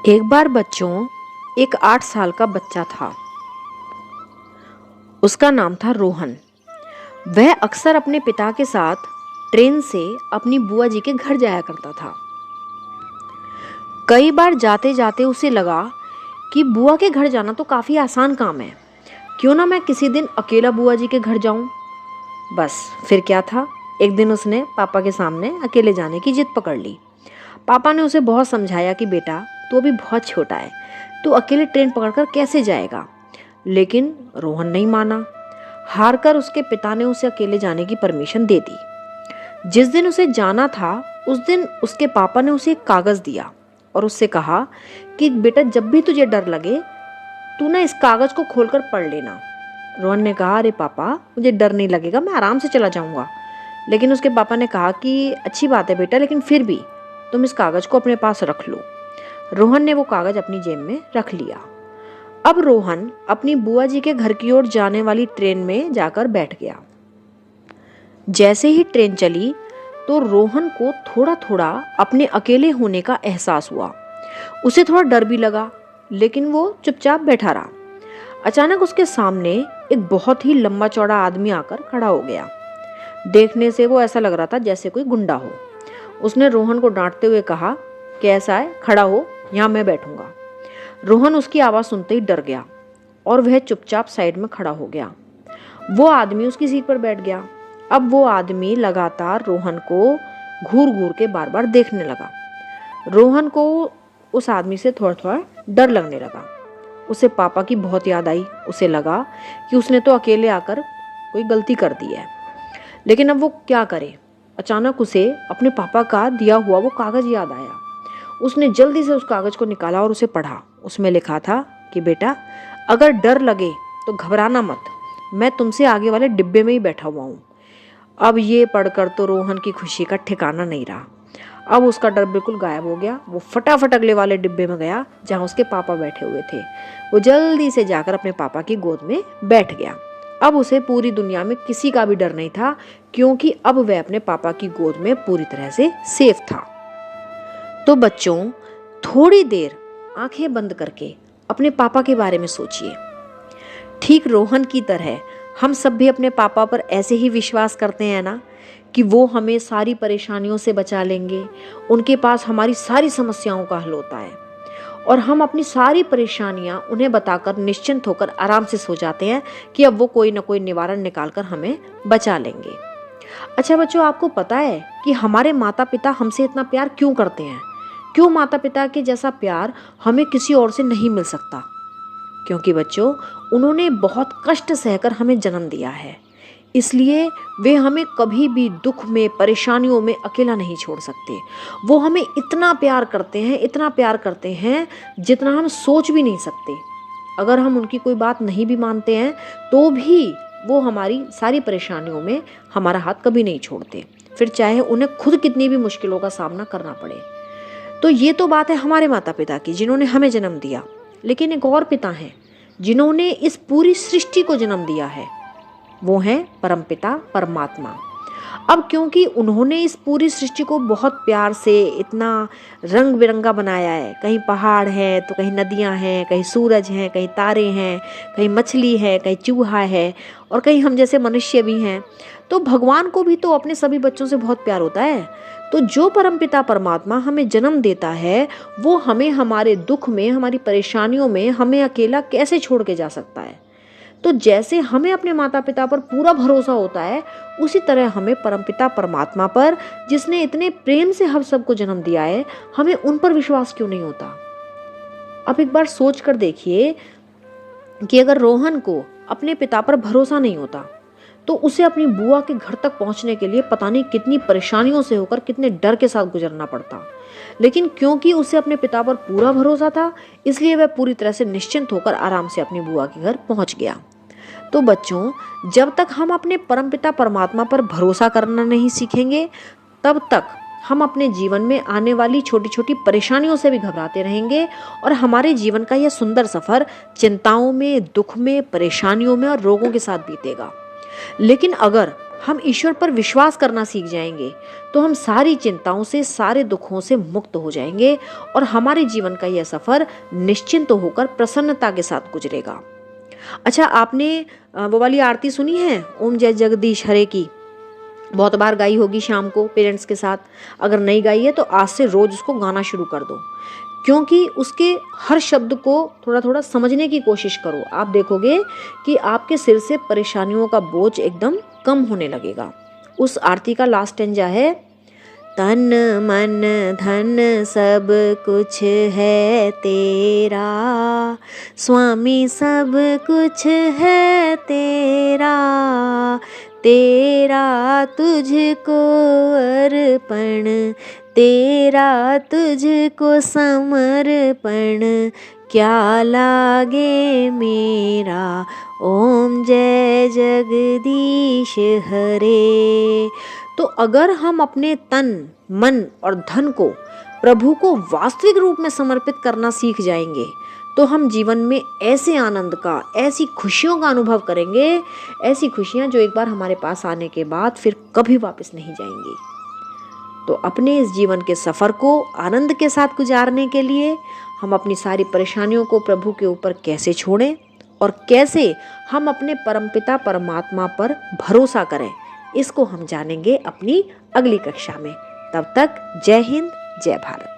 एक बार बच्चों, एक 8 साल का बच्चा था। उसका नाम था रोहन। वह अक्सर अपने पिता के साथ ट्रेन से अपनी बुआ जी के घर जाया करता था। कई बार जाते जाते उसे लगा कि बुआ के घर जाना तो काफी आसान काम है, क्यों ना मैं किसी दिन अकेला बुआ जी के घर जाऊं। बस फिर क्या था, एक दिन उसने पापा के सामने अकेले जाने की जिद पकड़ ली। पापा ने उसे बहुत समझाया कि बेटा, तू अभी बहुत छोटा है, तू अकेले ट्रेन पकड़कर कैसे जाएगा। लेकिन रोहन नहीं माना। हार कर उसके पिता ने उसे अकेले जाने की परमिशन दे दी। जिस दिन उसे जाना था उस दिन उसके पापा ने उसे एक कागज दिया और उससे कहा कि बेटा, जब भी तुझे डर लगे तू ना इस कागज को खोलकर पढ़ लेना। रोहन ने कहा, अरे पापा, मुझे डर नहीं लगेगा, मैं आराम से चला जाऊंगा। लेकिन उसके पापा ने कहा कि अच्छी बात है बेटा, लेकिन फिर भी तुम इस कागज को अपने पास रख लो। रोहन ने वो कागज अपनी जेब में रख लिया। अब रोहन अपनी बुआ जी के घर की ओर जाने वाली ट्रेन में जाकर बैठ गया। जैसे ही ट्रेन चली तो रोहन को थोड़ा थोड़ा अपने अकेले होने का एहसास हुआ। उसे थोड़ा डर भी लगा, लेकिन वो चुपचाप बैठा रहा। अचानक उसके सामने एक बहुत ही लंबा चौड़ा आदमी आकर खड़ा हो गया। देखने से वो ऐसा लग रहा था जैसे कोई गुंडा हो। उसने रोहन को डांटते हुए कहा, कैसा है, खड़ा हो, यहाँ मैं बैठूंगा। रोहन उसकी आवाज सुनते ही डर गया और वह चुपचाप साइड में खड़ा हो गया। वो आदमी उसकी सीट पर बैठ गया। अब वो आदमी लगातार रोहन को घूर घूर के बार बार देखने लगा। रोहन को उस आदमी से थोड़ा थोड़ा डर लगने लगा। उसे पापा की बहुत याद आई। उसे लगा कि उसने तो अकेले आकर कोई गलती कर दी है, लेकिन अब वो क्या करे। अचानक उसे अपने पापा का दिया हुआ वो कागज याद आया। उसने जल्दी से उस कागज को निकाला और उसे पढ़ा। उसमें लिखा था कि बेटा, अगर डर लगे तो घबराना मत, मैं तुमसे आगे वाले डिब्बे में ही बैठा हुआ हूँ। अब ये पढ़कर तो रोहन की खुशी का ठिकाना नहीं रहा। अब उसका डर बिल्कुल गायब हो गया। वो फटाफट अगले वाले डिब्बे में गया जहाँ उसके पापा बैठे हुए थे। वो जल्दी से जाकर अपने पापा की गोद में बैठ गया। अब उसे पूरी दुनिया में किसी का भी डर नहीं था, क्योंकि अब वह अपने पापा की गोद में पूरी तरह से सेफ था। तो बच्चों, थोड़ी देर आंखें बंद करके अपने पापा के बारे में सोचिए। ठीक रोहन की तरह हम सब भी अपने पापा पर ऐसे ही विश्वास करते हैं ना, कि वो हमें सारी परेशानियों से बचा लेंगे। उनके पास हमारी सारी समस्याओं का हल होता है और हम अपनी सारी परेशानियां उन्हें बताकर निश्चिंत होकर आराम से सो जाते हैं कि अब वो कोई ना कोई निवारण निकालकर हमें बचा लेंगे। अच्छा बच्चों, आपको पता है कि हमारे माता पिता हमसे इतना प्यार क्यों करते हैं? क्यों माता पिता के जैसा प्यार हमें किसी और से नहीं मिल सकता? क्योंकि बच्चों, उन्होंने बहुत कष्ट सहकर हमें जन्म दिया है, इसलिए वे हमें कभी भी दुख में, परेशानियों में अकेला नहीं छोड़ सकते। वो हमें इतना प्यार करते हैं, इतना प्यार करते हैं जितना हम सोच भी नहीं सकते। अगर हम उनकी कोई बात नहीं भी मानते हैं तो भी वो हमारी सारी परेशानियों में हमारा हाथ कभी नहीं छोड़ते, फिर चाहे उन्हें खुद कितनी भी मुश्किलों का सामना करना पड़े। तो ये तो बात है हमारे माता पिता की, जिन्होंने हमें जन्म दिया। लेकिन एक और पिता हैं जिन्होंने इस पूरी सृष्टि को जन्म दिया है। वो हैं परमपिता परमात्मा। अब क्योंकि उन्होंने इस पूरी सृष्टि को बहुत प्यार से इतना रंग बिरंगा बनाया है, कहीं पहाड़ है तो कहीं नदियां हैं, कहीं सूरज हैं, कहीं तारे हैं, कहीं मछली है, कहीं चूहा है और कहीं हम जैसे मनुष्य भी हैं। तो भगवान को भी तो अपने सभी बच्चों से बहुत प्यार होता है। तो जो परमपिता परमात्मा हमें जन्म देता है, वो हमें हमारे दुख में, हमारी परेशानियों में हमें अकेला कैसे छोड़ के जा सकता है? तो जैसे हमें अपने माता पिता पर पूरा भरोसा होता है, उसी तरह हमें परमपिता परमात्मा पर, जिसने इतने प्रेम से हम सबको जन्म दिया है, हमें उन पर विश्वास क्यों नहीं होता? अब एक बार सोच कर देखिए कि अगर रोहन को अपने पिता पर भरोसा नहीं होता तो उसे अपनी बुआ के घर तक पहुंचने के लिए पता नहीं कितनी परेशानियों से होकर, कितने डर के साथ गुजरना पड़ता। लेकिन क्योंकि उसे अपने पिता पर पूरा भरोसा था, इसलिए वह पूरी तरह से निश्चिंत होकर आराम से अपनी बुआ के घर पहुंच गया। तो बच्चों, जब तक हम अपने परमपिता परमात्मा पर भरोसा करना नहीं सीखेंगे, तब तक हम अपने जीवन में आने वाली छोटी छोटी परेशानियों से भी घबराते रहेंगे और हमारे जीवन का यह सुंदर सफर चिंताओं में, दुख में, परेशानियों में और रोगों के साथ बीतेगा। लेकिन अगर हम ईश्वर पर विश्वास करना सीख जाएंगे तो हम सारी चिंताओं से, सारे दुखों से मुक्त हो जाएंगे और हमारे जीवन का यह सफर निश्चिंत होकर प्रसन्नता के साथ गुजरेगा। अच्छा, आपने वो वाली आरती सुनी है ओम जय जगदीश हरे की? बहुत बार गाई होगी शाम को पेरेंट्स के साथ। अगर नहीं गाई है तो आज से रोज उसको गाना शुरू कर दो, क्योंकि उसके हर शब्द को थोड़ा थोड़ा समझने की कोशिश करो। आप देखोगे कि आपके सिर से परेशानियों का बोझ एकदम कम होने लगेगा। उस आरती का लास्ट स्टेंजा है, तन मन धन सब कुछ है तेरा, स्वामी सब कुछ है तेरा, तेरा तुझको अर्पण, तेरा तुझको समर्पण, क्या लागे मेरा, ओम जय जगदीश हरे। तो अगर हम अपने तन, मन और धन को प्रभु को वास्तविक रूप में समर्पित करना सीख जाएंगे तो हम जीवन में ऐसे आनंद का, ऐसी खुशियों का अनुभव करेंगे, ऐसी खुशियां जो एक बार हमारे पास आने के बाद फिर कभी वापस नहीं जाएंगी। तो अपने इस जीवन के सफर को आनंद के साथ गुजारने के लिए हम अपनी सारी परेशानियों को प्रभु के ऊपर कैसे छोड़ें और कैसे हम अपने परमपिता परमात्मा पर भरोसा करें, इसको हम जानेंगे अपनी अगली कक्षा में। तब तक जय हिंद, जय भारत।